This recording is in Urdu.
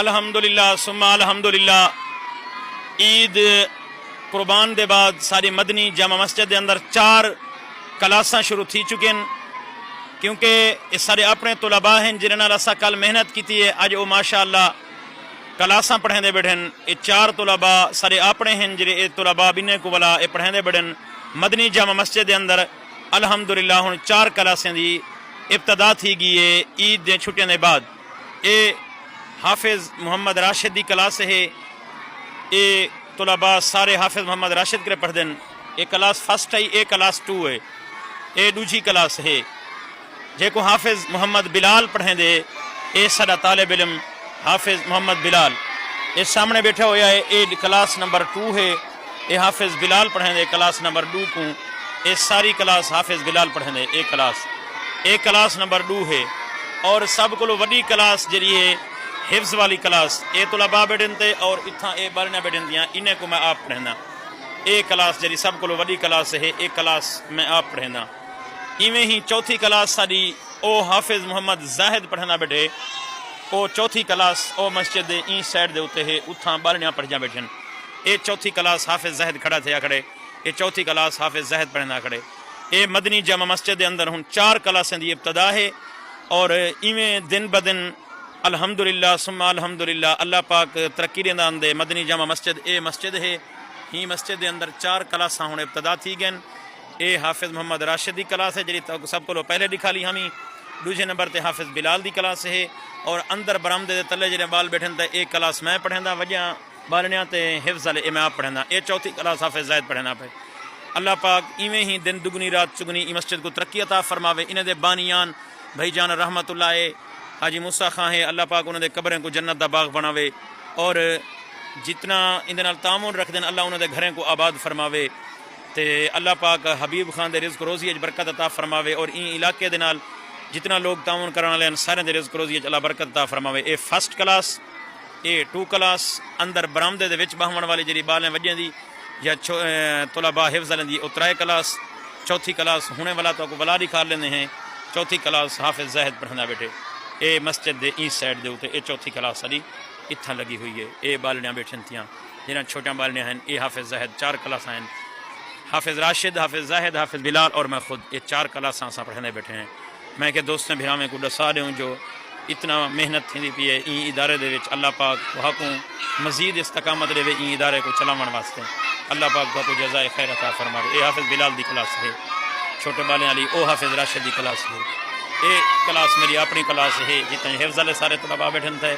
الحمدللہ ثم الحمدللہ عید قربان دے بعد ساری مدنی جامع مسجد دے اندر 4 کلاساں شروع تھی چکے ہیں، کیونکہ یہ سارے اپنے طلباء ہیں جنہوں نے اسا کل محنت کی ہے، اج وہ ماشاءاللہ کلاساں پڑھیں دے بیٹھن۔ یہ 4 طلباء سارے اپنے ہیں جڑے یہ طلباء بنے کو والا یہ پڑھیں دے بیٹھن مدنی جامع مسجد دے اندر۔ الحمدللہ ہن 4 کلاسیں دی ابتدا تھی گئی ہے عید دے چھٹیاں دے بعد۔ یہ حافظ محمد راشد دی کلاس ہے، یہ طلباء سارے حافظ محمد راشد کرے پڑھ دیں۔ یہ کلاس فرسٹ ہے، یہ کلاس 2 ہے، یہ دوسری کلاس ہے جے کو حافظ محمد بلال پڑھیں دے۔ یہ سارا طالب علم حافظ محمد بلال یہ سامنے بیٹھا ہوا ہے، یہ کلاس نمبر 2 ہے، یہ حافظ بلال پڑھیں دے کلاس نمبر 2 کو۔ یہ ساری کلاس حافظ بلال پڑھیں دے، یہ کلاس نمبر 2 ہے۔ اور سب کو وڈی کلاس جڑی ہے حفظ والی کلاس، یہ طلباء بیٹھن تے اور اتھاں یہ بارنیاں بیٹھن دیاں، انہیں کو میں آپ پڑھنا۔ یہ کلاس جڑی سب کو وڈی کلاس ہے، یہ کلاس میں آپ پڑھنا۔ ایویں ہی چوتھی کلاس ساری او حافظ محمد زاہد پڑھنا بیٹھے، او چوتھی کلاس او مسجد دے این سائڈ دے ہوتے ہے، اتھاں بارنیاں پڑھ بیٹھن۔ یہ چوتھی کلاس حافظ زاہد کھڑا تھیا کھڑے، یہ چوتھی کلاس حافظ زاہد پڑھنا کھڑے۔ یہ مدنی جامع مسجد دے اندر ہن 4 کلاسیں دی ابتدا ہے، اور ایویں دن بدن الحمدللہ ثم الحمدللہ اللہ پاک ترقی دے دے مدنی جامع مسجد اے مسجد ہے، ہی مسجد دے اندر 4 کلاساں ہن ابتدا تھی گئن۔ اے حافظ محمد راشد دی کلاس ہے جڑی سب کو پہلے دکھا لی ہمیں، دوسرے نمبر تے حافظ بلال دی کلاس ہے، اور اندر برآمدے دے تلے جڑے بال بیٹھن تے اے کلاس میں پڑھندا، وجہ بالنیاں تے حفظ والے اے میں آپ پڑھندا۔ اے چوتھی کلاس حافظ زاہد پڑھنا پہ۔ اللہ پاک ایویں ہی دن دگنی رات چگنی ای مسجد کو ترقی عطا فرماوے۔ انہیں دے بانیان بھائی جان رحمت اللہ حاجی موسیٰ خان ہے، اللہ پاک انہوں دے قبریں کو جنت دا باغ بناوے، اور جتنا اندے نال تعاون رکھ دین اللہ انہوں دے گھریں کو آباد فرماوے، تے اللہ پاک حبیب خان دے رزق روزی اچ برکت عطا فرماوے، اور این علاقے دے نال جتنا لوگ تعاون کرن والے ہیں سارے دے رزق روزی اچ اللہ برکت عطا فرماوے۔ اے فرسٹ کلاس، اے 2 کلاس اندر برآمدے دے وچ بہون والی جڑی بالیں وجیں دی یا طلباء حفظ والے دی او 3 کلاس، چوتھی کلاس ہونے والا تو کو ولا دکھا لیندے ہیں، چوتھی کلاس حافظ زاہد پڑھنا بیٹھے۔ اے مسجد دے ایسٹ سائڈ دے ہوتے اے چوتھی کلاس ساری اتھاں لگی ہوئی ہے۔ اے بالنیاں بیٹھن تھیاں جنہاں چھوٹیاں بالنیاں ہیں، اے حافظ زاہد 4 کلاساں ہیں، حافظ راشد، حافظ زاہد، حافظ بلال اور میں خود، یہ 4 کلاساں اساں پڑھنے بیٹھے ہیں۔ میں کہ دوستوں بھراویں کو دسا دیوں جو اتنا محنت تھی پی ہے این ادارے دے وچ، اللہ پاک کو مزید استقامت دے این ادارے کو چلاون واسطے، اللہ پاک کو جزائے خیر عطا فرماوے۔ اے حافظ بلال دی کلاس ہے چھوٹے بالیں والی، او حافظ راشد دی کلاس ہے۔ یہ کلاس میری اپنی کلاس ہے جتنے حفظ والے سارے طلباء بیٹھن تھے،